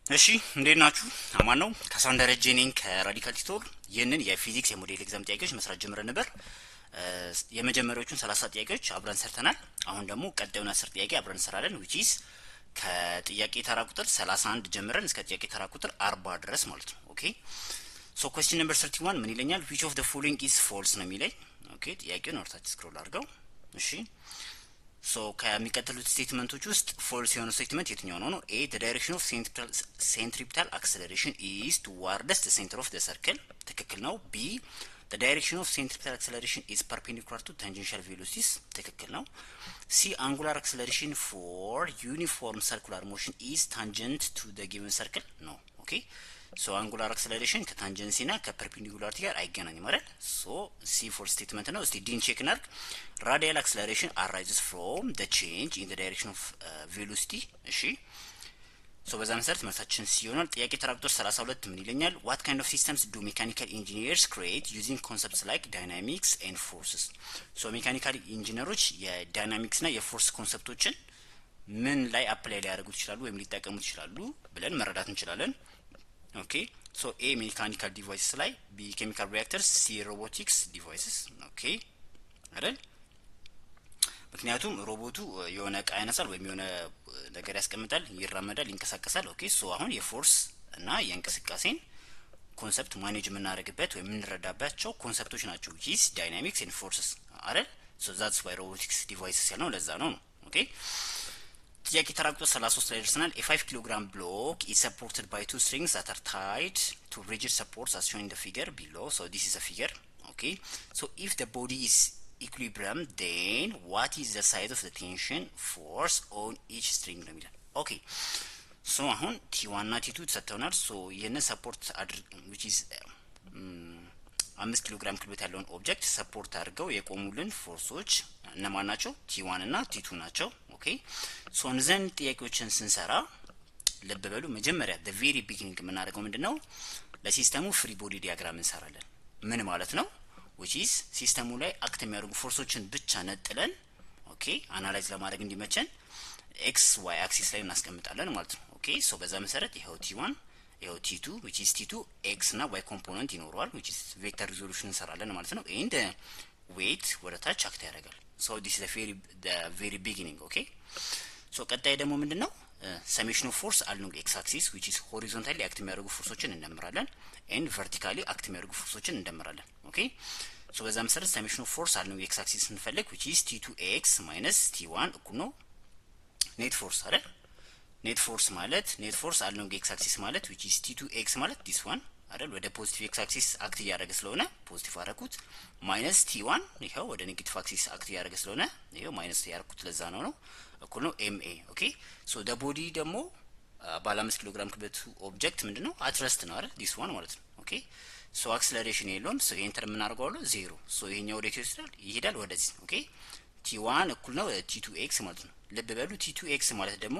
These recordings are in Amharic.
እሺ እንዴት ናችሁ? አማን ነው። ካሳሁን ደረጀ ነኝ ከራዲካል ቲቶር። ይህንን የፊዚክስ የሞዴል ኤግዛም ጥያቄዎች መስራት ጀምረን ነበር። የመጀመሪያዎቹን 30 ጥያቄዎች አብረን ሰርተናል። አሁን ደግሞ ቀጣዩን 10 ጥያቄ አብረን እንሰራለን which is ከጥያቄ ተራ ቁጥር 31 ጀምረን እስከ ጥያቄ ተራ ቁጥር 40 ድረስ ማለት ነው። ኦኬ ሶ question number 31 ምን ይለኛል? which of the following is false ነው የሚለኝ። ኦኬ ጥያቄውን ወርታች ስክሮል አድርገው። እሺ ሶ ከሚቀጥሉት ስቴትመንቶች ውስጥ ፎልስ የሆነ ስቴትመንት የትኛው ነው? ኤ the direction of centripetal acceleration is towards the center of the circle ትክክል ነው። ቢ the direction of centripetal acceleration is perpendicular to tangential velocities ትክክል ነው። ሲ angular acceleration for uniform circular motion is tangent to the given circle ነው። ኦኬ ሶ አንጉላር አክሰለሬሽን ከታንጀንሲ እና ከፐርፔንዲኩላሪቲ ጋር አይገናኝም አይደል? ሶ ሲ ፎር ስቴትመንት ነው። እስቲ ዲን ቼክ እናድርግ። ራዲያል አክሰለሬሽን አራይዝስ ፍሮም ዘ ቼንጅ ኢን ዘ ዳይሬክሽን ኦፍ ቬሎሲቲ። እሺ ሶ በዛ መሰረት መልሳችን ሲ ይሆናል። ጥያቄ ተራ ቁጥር 32 ምን ይለኛል? ዋት ካይንድ ኦፍ ሲስተምስ ዱ ሜካኒካል ኢንጂኒየርስ ክሬት ዩዚንግ ኮንሰፕትስ ላይክ ዳይናሚክስ ኤንድ ፎርስስ። ሶ ሜካኒካል ኢንጂነሮች የዳይናሚክስ እና የፎርስ ኮንሰፕቶችን ምን ላይ አፕላይ ሊያደርጉት ይችላሉ ወይም ሊጠቀሙት ይችላሉ ብለን መረዳት እንችላለን። ኦኬ ሶ ኤ ሜካኒካል ዲቫይስስ ላይ፣ ቢ ኬሚካል ሪአክተርስ፣ ሲ ሮቦቲክስ ዲቫይስስ። ኦኬ አይደል? ምክንያቱም ሮቦቱ የሆነ እቃ ያነሳል ወይም የሆነ ነገር ያስቀምጣል፣ ይራመዳል፣ ይንቀሳቀሳል። ኦኬ ሶ አሁን የፎርስ እና የእንቅስቃሴን ኮንሰፕት ማኔጅ የምናደርግበት ወይም የምንረዳባቸው ኮንሰፕቶች ናቸው ዊች ዳይናሚክስ ኤንድ ፎርስስ አይደል? ሶ ዛትስ ዋይ ሮቦቲክስ ዲቫይስስ ያልነው ለዛ ነው። ኦኬ ጥያቄ ተራ ቁጥር 33 ላይ ደርሰናል። a 5 kilogram block is supported by two strings that are tied to rigid supports as shown in the figure below. So this is a figure. Okay, so if the body is equilibrium, then what is the size of the tension force on each string ነው የሚለው። ኦኬ ሶ አሁን ቲ1 እና ቲ2 ተሰጥተውናል። ሶ ይህንን ሰፖርት which is 5 ኪሎ ግራም ክብደት ያለውን ኦብጀክት ሰፖርት አድርገው የቆሙልን ፎርሶች እነማን ናቸው? ቲ1 እና ቲ2 ናቸው። ኦኬ ሶ እነዚህን ጥያቄዎችን ስንሰራ ልብ በሉ፣ መጀመሪያ the very beginning የምናደርገው ምንድነው? ለሲስተሙ ፍሪ ቦዲ ዲያግራም እንሰራለን። ምን ማለት ነው? which is ሲስተሙ ላይ አክት የሚያደርጉ ፎርሶችን ብቻ ነጥለን ኦኬ አናላይዝ ለማድረግ እንዲመቸን ኤክስ ዋይ አክሲስ ላይ እናስቀምጣለን ማለት ነው። ኦኬ ሶ በዛ መሰረት ይሄው ቲ1 ይሄው ቲ2 which is ቲ2 ኤክስ እና ዋይ ኮምፖነንት ይኖረዋል which is ቬክተር ሪዞሉሽን እንሰራለን ማለት ነው። ኤንድ ዌይት ወደ ታች አክት ያደርጋል። ሶ ዲስ ኢዝ the very beginning. ኦኬ ሶ ቀጣይ ደግሞ ምንድነው? ሰሜሽን ኦፍ ፎርስ አሎንግ ኤክስ አክሲስ which is ሆሪዞንታሊ አክት የሚያደርጉ ፎርሶችን እንደምራለን ኤንድ ቨርቲካሊ አክት የሚያደርጉ ፎርሶችን እንደምራለን። ኦኬ ሶ በዛ መሰረት ሰሜሽን ኦፍ ፎርስ አሎንግ ኤክስ አክሲስ ስንፈልግ which is t2x minus t1 እኩል ነው ኔት ፎርስ አይደል? ኔት ፎርስ ማለት ኔት ፎርስ አሎንግ ኤክስ አክሲስ ማለት which is t2x ማለት this one አይደል? ወደ ፖዚቲቭ ኤክስ አክሲስ አክት እያደረገ ስለሆነ ፖዚቲቭ አደረኩት። ማይነስ ቲ1 ይሄው ወደ ኔጌቲቭ አክሲስ አክት እያደረገ ስለሆነ ይሄው ማይነስ ያደረኩት ለዛ ነው እኩል ነው ኤምኤ። ኦኬ ሶ ደ ቦዲ ደግሞ ባለ 5 ኪሎ ግራም ክብደቱ ኦብጀክት ምንድነው? አትረስት ነው አይደል? ዲስ ዋን ማለት ነው። ኦኬ ሶ አክሰለሬሽን የለውም። ሶ ይሄን ተርም እናደርገዋለን ዜሮ። ሶ ይሄኛው ወደ ይሄዳል ወደዚህ። ኦኬ ቲ1 እኩል ነው ቲ2x ማለት ነው። ልብ በሉ ቲ2x ማለት ደግሞ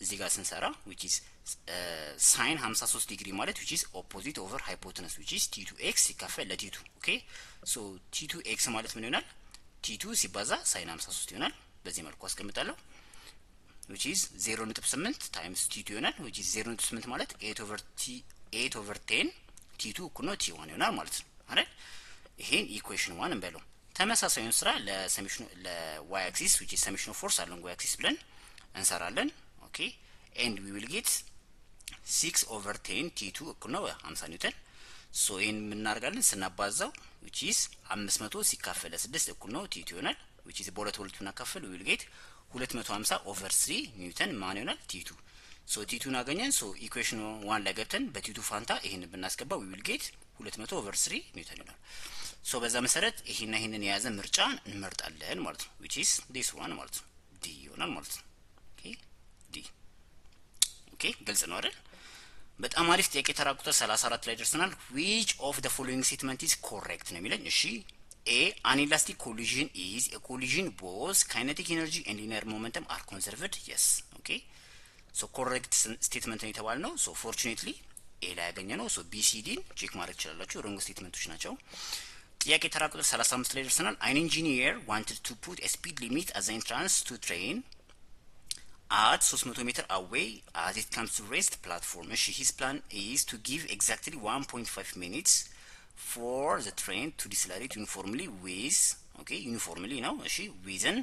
እዚህ ጋር ስንሰራ which is ሳይን 53 ዲግሪ ማለት which is opposite over hypotenuse which is t2x ሲካፈል ለt2። ኦኬ ሶ t2x ማለት ምን ይሆናል? t2 ሲባዛ ሳይን 53 ይሆናል። በዚህ መልኩ አስቀምጣለሁ which is 0.8 times t2 ይሆናል which is 0.8 ማለት 8 over 10 t2 እኩል ነው t1 ይሆናል ማለት ነው አይደል? ይሄን ኢኩዌሽን 1 እንበለው። ተመሳሳዩን ስራ ለሰሜሽን ለዋይ አክሲስ which is ሰሜሽን ኦፍ ፎርስ አሎንግ ዋይ አክሲስ ብለን እንሰራለን። ኦኬ and we will get 6 over 10 t2 እኩል ነው 50 ኒውተን። ሶ ይሄን ምን እናደርጋለን? ስናባዛው which is 500 ሲካፈል ለ6 እኩል ነው t2 ይሆናል which is በሁለት ወልት እናካፍል we will get 250 over 3 ኒውተን ማን ይሆናል? t2። ሶ t2 አገኘን። ሶ ኢኩዌሽን 1 ላይ ገብተን በt2 ፋንታ ይሄን ብናስገባው we will get 200 over 3 ኒውተን ይሆናል። ሶ በዛ መሰረት ይሄንን የያዘ ምርጫ እንመርጣለን ማለት ነው which is this one ማለት ነው ዲ ይሆናል ማለት ነው። ኦኬ ዲ ኦኬ ግልጽ ነው አይደል? በጣም አሪፍ ጥያቄ ተራ ቁጥር 34 ላይ ደርሰናል። which of the following statement is correct ነው የሚለኝ። እሺ a an elastic collision is a collision both kinetic energy and linear momentum are conserved. yes okay so correct statement ነው የተባለ ነው። so fortunately a ላይ ያገኘ ነው። so bcd ቼክ ማድረግ ይችላልላችሁ። wrong statemenቶች ናቸው። ጥያቄ ተራ ቁጥር 35 ላይ ደርሰናል። an engineer wanted to put a speed limit as an entrance to train at 300 meter away as it comes to rest platform. His plan is to give exactly 1.5 minutes for the train to decelerate uniformly with uniformly now within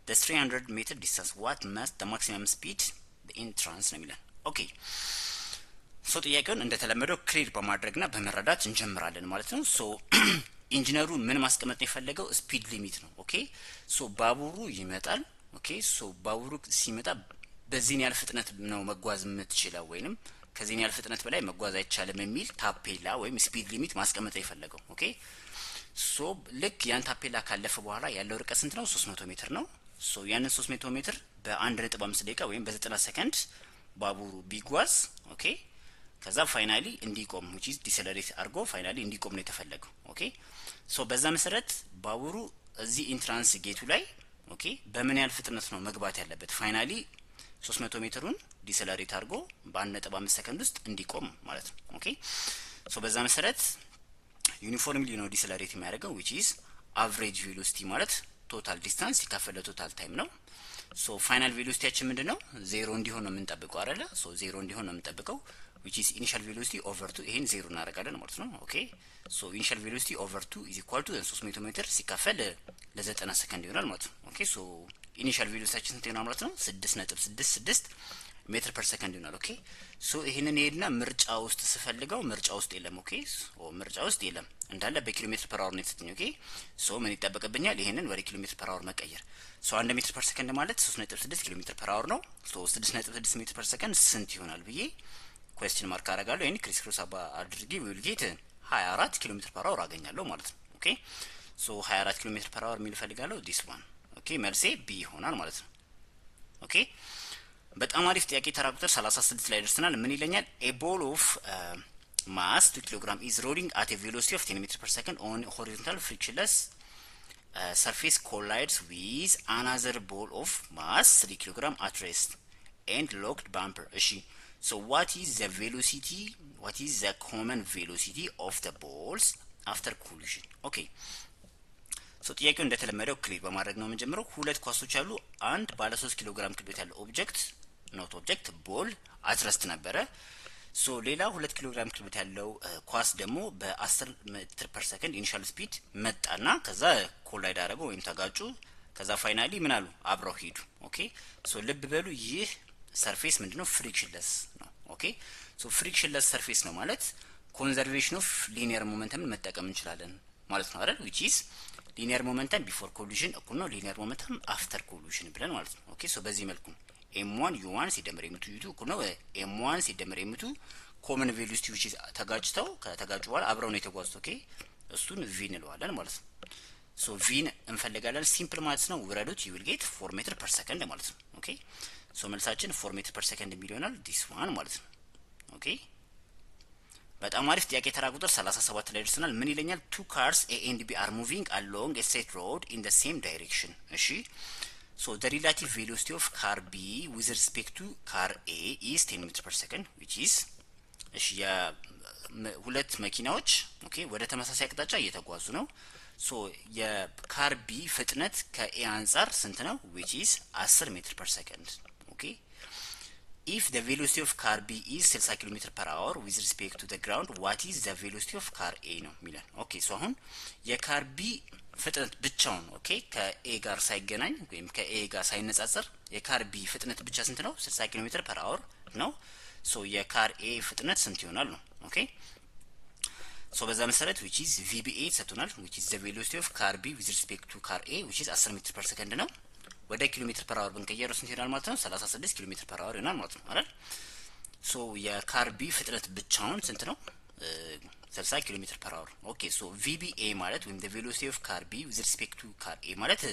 the 300 meter distance. What must the maximum speed the entrance ነው የሚለን። ኦኬ ሶ ጥያቄውን እንደተለመደው ክሊር በማድረግና በመረዳት እንጀምራለን ማለት ነው። ሶ ኢንጂነሩ ምን ማስቀመጥ ነው የፈለገው? ስፒድ ሊሚት ነው። ኦኬ ሶ ባቡሩ ይመጣል። ኦኬ ሶ ባቡሩ ሲመጣ በዚህን ያህል ፍጥነት ነው መጓዝ የምትችለው ወይንም ከዚህን ያህል ፍጥነት በላይ መጓዝ አይቻልም የሚል ታፔላ ወይም ስፒድ ሊሚት ማስቀመጥ የፈለገው። ኦኬ ሶ ልክ ያን ታፔላ ካለፈ በኋላ ያለው ርቀት ስንት ነው? 300 ሜትር ነው። ሶ ያንን 300 ሜትር በ1.5 ደቂቃ ወይም በ90 ሰከንድ ባቡሩ ቢጓዝ ኦኬ ከዛ ፋይናሊ እንዲቆም which is decelerate አርጎ ፋይናሊ እንዲቆም ነው የተፈለገው። ኦኬ ሶ በዛ መሰረት ባቡሩ እዚህ ኢንትራንስ ጌቱ ላይ ኦኬ በምን ያህል ፍጥነት ነው መግባት ያለበት? ፋይናሊ 300 ሜትሩን ዲሰለሬት አርጎ በ1.5 ሰከንድ ውስጥ እንዲቆም ማለት ነው። ኦኬ ሶ በዛ መሰረት ዩኒፎርምሊ ነው ዲሰለሬት የሚያደርገው which is average velocity ማለት ቶታል ዲስታንስ ሲካፈል ቶታል ታይም ነው። ሶ ፋይናል ቬሎሲቲያችን ምንድነው? ዜሮ እንዲሆን ነው የምንጠብቀው አይደለ? ሶ ዜሮ እንዲሆን ነው የምንጠብቀው which is initial velocity over 2 ይሄን ዜሮ እናደርጋለን ማለት ነው። ኦኬ ሶ initial velocity over 2 is equal to 300 ሜትር ሲካፈል ለ90 ሰከንድ ይሆናል ማለት ነው። ኦኬ ሶ ኢኒሻል ቬሎሲቲያችን ስንት ይሆናል ማለት ነው? 6.66 ሜትር ፐር ሰከንድ ይሆናል። ኦኬ ሶ ይሄንን ሄድና ምርጫ ውስጥ ስፈልገው ምርጫ ውስጥ የለም። ኦኬ ሶ ምርጫ ውስጥ የለም እንዳለ በኪሎ ሜትር ፐር አወር ነው የተሰጠኝ። ኦኬ ሶ ምን ይጠበቅብኛል? ይሄንን ወደ ኪሎ ሜትር ፐር አወር መቀየር። ሶ 1 ሜትር ፐር ሰከንድ ማለት 3.6 ኪሎ ሜትር ፐር አወር ነው። ሶ 6.6 ሜትር ፐር ሰከንድ ስንት ይሆናል ብዬ ኩዌስችን ማርክ አደርጋለሁ። ይሄን ክሪስ ክሮስ አድርጌ ዊል ጌት 24 ኪሎ ሜትር ፐር አወር አገኛለሁ ማለት ነው። ኦኬ ሶ 24 ኪሎ ሜትር ፐር አወር የሚል ፈልጋለሁ ዲስ ዋን። ኦኬ መልሴ ቢ ይሆናል ማለት ነው። ኦኬ በጣም አሪፍ ጥያቄ ተራ ቁጥር 36 ላይ ደርሰናል። ምን ይለኛል? a ball of mass 2 kilogram is rolling at a velocity of 10 meters per second on horizontal frictionless surface collides with another ball of mass 3 kilogram at rest and locked bumper. እሺ so what is the common velocity of the balls after collision? okay ሶ ጥያቄው እንደተለመደው ክሊር በማድረግ ነው የምንጀምረው። ሁለት ኳሶች አሉ። አንድ ባለ 3 ኪሎ ግራም ክብደት ያለው ኦብጀክት ኖት ኦብጀክት ቦል አትረስት ነበረ። ሶ ሌላ 2 ኪሎ ግራም ክብደት ያለው ኳስ ደግሞ በ10 ሜትር ፐር ሰከንድ ኢኒሻል ስፒድ መጣና ከዛ ኮላይድ አደረገው ወይም ተጋጩ። ከዛ ፋይናሊ ምን አሉ? አብረው ሄዱ። ኦኬ ሶ ልብ በሉ ይህ ሰርፌስ ምንድነው? ፍሪክሽንለስ ነው። ኦኬ ሶ ፍሪክሽንለስ ሰርፌስ ነው ማለት ኮንዘርቬሽን ኦፍ ሊኒየር ሞመንተም መጠቀም እንችላለን ማለት ነው አይደል? which is ሊኒየር ሞመንተም ቢፎር ኮሊዥን እኩል ነው ሊኒየር ሞመንተም አፍተር ኮሊዥን ብለን ማለት ነው። ኦኬ ሶ በዚህ መልኩ m1 u1 ሲደመር m2 u2 እኩል ነው m1 ሲደመር m2 ኮመን ቬሎሲቲ which is ተጋጭተው ከተጋጩ በኋላ አብረው ነው የተጓዙት። ኦኬ እሱን v እንለዋለን ማለት ነው። ሶ v እንፈልጋለን ሲምፕል ማለት ነው። ውረዱት you will get 4 ሜትር ፐር ሰከንድ ማለት ነው። ኦኬ ሶ መልሳችን 4 ሜትር ፐር ሰከንድ የሚል ይሆናል this one ማለት ነው። ኦኬ በጣም አሪፍ ጥያቄ ተራ ቁጥር 37 ላይ ደርሰናል። ምን ይለኛል? two cars A and B are moving along a straight road in the same direction. እሺ so the relative velocity of car B with respect to car A is 10 meters per second which is እሺ ሁለት መኪናዎች ኦኬ ወደ ተመሳሳይ አቅጣጫ እየተጓዙ ነው። ሶ የካር B ፍጥነት ከኤ አንፃር ስንት ነው? which is 10 ሜትር ፐር ሰከንድ። ኦኬ if the velocity of car B is 60 km per hour with respect to the ground what is the velocity of car A ነው ሚለን። ኦኬ ሶ አሁን የካር B ፍጥነት ብቻውን ኦኬ ከኤ ጋር ሳይገናኝ ወይም ከኤ ጋር ሳይነጻጸር የካር B ፍጥነት ብቻ ስንት ነው? 60 km per hour ነው። ሶ የካር A ፍጥነት ስንት ይሆናል ነው። ኦኬ ሶ በዛ መሰረት which is VBA ሰጥቶናል which is the velocity of car B with respect to car A which is 10 ሜትር ፐር ሰከንድ ነው። ወደ ኪሎ ሜትር ፐር አወር ብንቀየረው ስንት ይሆናል ማለት ነው? 36 ኪሎ ሜትር ፐር አወር ይሆናል ማለት ነው አይደል? ሶ የካር B ፍጥነት ብቻውን ስንት ነው? 60 ኪሎ ሜትር ፐር አወር። ኦኬ ሶ VBA ማለት ወይም the velocity of car B with respect to car A ማለት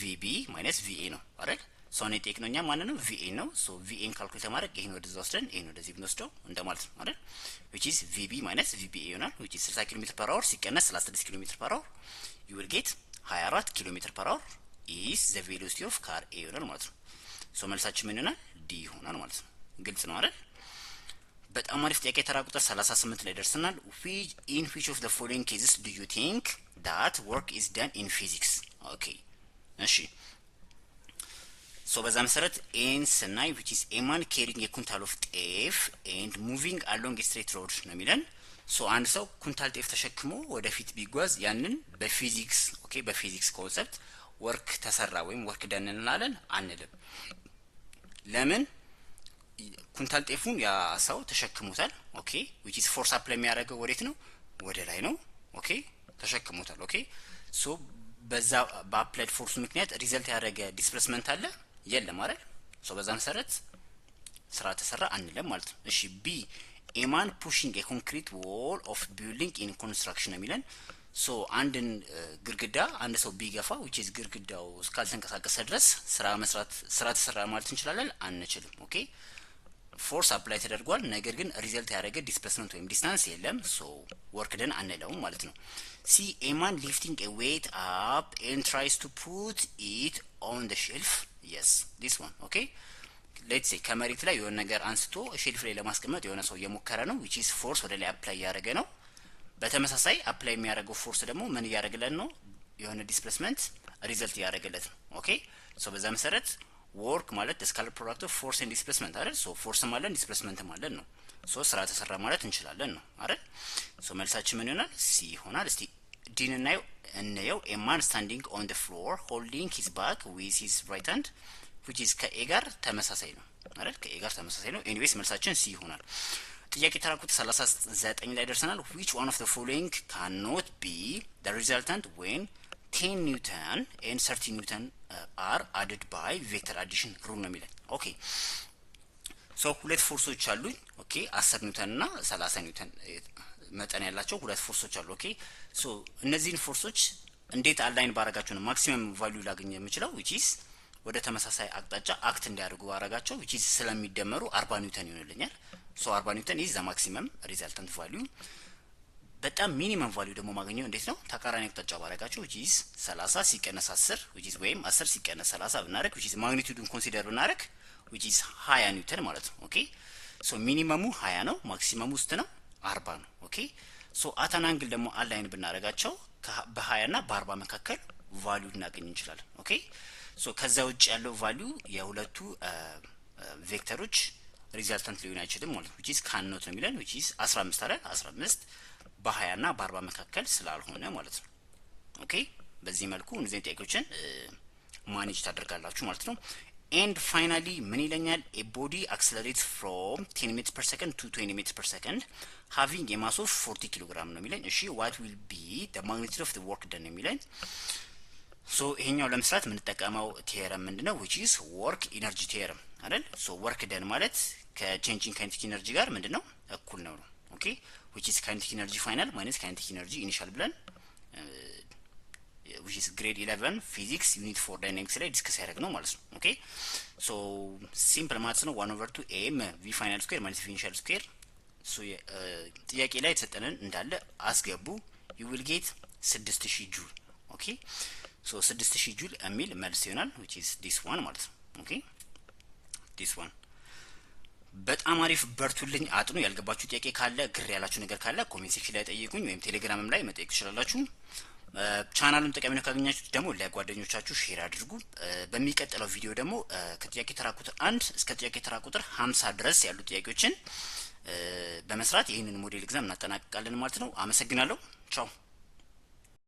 VB minus VA ነው አይደል? ሶ ነው ቴክኖኛ ማለት ነው VA ነው። ሶ VA ካልኩሌት ማድረግ ይሄን ወደዛ ወስደን ይሄን ወደዚህ ብንወስደው እንደማለት ነው አይደል? which is VB minus VBA ይሆናል which is 60 ኪሎ ሜትር ፐር አወር ሲቀነስ 36 ኪሎ ሜትር ፐር አወር you will get 24 ኪሎ ሜትር ፐር አወር is the velocity of car A ይሆናል ማለት ነው። ሶ መልሳችን ምን ይሆናል? ዲ ይሆናል ማለት ነው። ግልጽ ነው አይደል? በጣም አሪፍ ጥያቄ ተራ ቁጥር 38 ላይ ደርሰናል። in which of the following cases do you think that work is done in physics? ኦኬ እሺ ሶ በዛ መሰረት ኤን ስናይ which is a man carrying a quintal of ጤፍ and moving along a straight road ነው የሚለን። ሶ አንድ ሰው ኩንታል ጤፍ ተሸክሞ ወደፊት ቢጓዝ ያንን በፊዚክስ ኦኬ በፊዚክስ ኮንሰፕት ወርክ ተሰራ ወይም ወርክ ደን እንላለን አንልም። ለምን? ኩንታል ጤፉን ያ ሰው ተሸክሞታል። ኦኬ which is force apply የሚያደርገው ወዴት ነው? ወደ ላይ ነው። ኦኬ ተሸክሞታል። ኦኬ ሶ በዛ በአፕላይድ ፎርስ ምክንያት ሪዘልት ያደረገ ዲስፕሌስመንት አለ የለም አይደል? ሶ በዛ መሰረት ስራ ተሰራ አንልም ማለት ነው። እሺ ቢ a man pushing a concrete wall of building in construction የሚለን። ሶ አንድን ግድግዳ አንድ ሰው ቢገፋ which is ግድግዳው እስካልተንቀሳቀሰ ድረስ ስራ ተሰራ ማለት እንችላለን አንችልም። ኦኬ ፎርስ አፕላይ ተደርጓል፣ ነገር ግን ሪዘልት ያደረገ ዲስፕሌስመንት ወይም ዲስታንስ የለም። ሶ ወርክ ደን አንለውም ማለት ነው። ሲ a man lifting a weight up and tries to put it on the shelf. yes this one okay let's say ከመሬት ላይ የሆነ ነገር አንስቶ ሼልፍ ላይ ለማስቀመጥ የሆነ ሰው እየሞከረ ነው which is ፎርስ ወደ ላይ አፕላይ ያደረገ ነው። በተመሳሳይ አፕላይ የሚያደርገው ፎርስ ደግሞ ምን ያደርግለን ነው? የሆነ ዲስፕሌስመንት ሪዘልት ያደርግለት ነው። ኦኬ ሶ በዛ መሰረት ወርክ ማለት ስካላር ፕሮዳክት ኦፍ ፎርስ ኤንድ ዲስፕሌስመንት አይደል? ሶ ፎርስ ማለት ዲስፕሌስመንት ማለት ነው። ሶ ስራ ተሰራ ማለት እንችላለን ነው አይደል? ሶ መልሳችን ምን ይሆናል? ሲ ይሆናል። እስቲ ዲን እናየው a man standing on the floor holding his bag with his right hand which is ከኤ ጋር ተመሳሳይ ነው አይደል? ከኤ ጋር ተመሳሳይ ነው። ኤኒዌይስ መልሳችን ሲ ይሆናል። ጥያቄ ተራ ቁጥር 39 ላይ ደርሰናል። which one of the following cannot be the resultant when 10 ኒውተን and 30 ኒውተን are added by vector addition rule ነው የሚለን። ኦኬ ሶ ሁለት ፎርሶች አሉኝ። ኦኬ 10 ኒውተን እና 30 ኒውተን መጠን ያላቸው ሁለት ፎርሶች አሉ። ኦኬ ሶ እነዚህን ፎርሶች እንዴት አላይን ባረጋቸው ነው ማክሲመም ቫልዩ ላገኝ የምችለው which is ወደ ተመሳሳይ አቅጣጫ አክት እንዲያደርጉ ባረጋቸው which is ስለሚደመሩ 40 ኒውተን ይሆንልኛል። ሶ 40 ኒውተን is the maximum resultant value። በጣም ሚኒመም ቫልዩ ደግሞ ማግኘው እንዴት ነው? ተቃራኒ አቅጣጫ ባረጋቸው which is 30 ሲቀነስ 10 which is ወይም 10 ሲቀነስ 30 ብናረግ which is ማግኒቲዩዱን ኮንሲደር ብናረግ which is 20 ኒውተን ማለት ነው። ኦኬ ሶ ሚኒመሙ 20 ነው፣ ማክሲመሙ ውስጥ ነው 40 ነው። ኦኬ ሶ አታን አንግል ደግሞ አላይን ብናረጋቸው በ20 እና በ40 መካከል ቫልዩ እናገኝ እንችላለን። ኦኬ ሶ ከዛ ውጭ ያለው ቫልዩ የሁለቱ ቬክተሮች ሪዛልታንት ሊሆን አይችልም ማለት ነው which is cannot ነው የሚለን which is 15 አይደል? 15 በ20 እና በ40 መካከል ስላልሆነ ማለት ነው። ኦኬ በዚህ መልኩ እነዚህ ጥያቄዎችን ማኔጅ ታደርጋላችሁ ማለት ነው። and finally ምን ይለኛል? a body accelerates from 10 meters per second to 20 meters per second having a mass of 40 kg ነው የሚለን። እሺ what will be the magnitude of the work done የሚለን። ሶ ይሄኛው ለመስራት የምንጠቀመው ቲዮረም ምንድነው? which is work energy theorem አይደል? ሶ work done ማለት ከቼንጂንግ ካይኔቲክ ኢነርጂ ጋር ምንድነው እኩል ነው። ኦኬ which is kinetic energy final minus kinetic energy initial ብለን which is grade 11 physics unit 4 dynamics ላይ ዲስከስ ያደረግነው ማለት ነው። ኦኬ ሶ ሲምፕል ማትስ ነው 1/2 m v final square minus v initial square። ሶ ጥያቄ ላይ የተሰጠንን እንዳለ አስገቡ you will get 6000 ጁል። ኦኬ ሶ 6000 ጁል የሚል መልስ ይሆናል which is this one ማለት ነው። ኦኬ this one በጣም አሪፍ በርቱልኝ፣ አጥኑ። ያልገባችሁ ጥያቄ ካለ ግር ያላችሁ ነገር ካለ ኮሜንት ሴክሽን ላይ ጠይቁኝ ወይም ቴሌግራምም ላይ መጠየቅ ትችላላችሁ። ቻናሉን ጠቃሚ ነው ካገኛችሁት ደግሞ ለጓደኞቻችሁ ሼር አድርጉ። በሚቀጥለው ቪዲዮ ደግሞ ከጥያቄ ተራ ቁጥር 1 እስከ ጥያቄ ተራ ቁጥር 50 ድረስ ያሉ ጥያቄዎችን በመስራት ይህንን ሞዴል ኤግዛም እናጠናቅቃለን ማለት ነው። አመሰግናለሁ። ቻው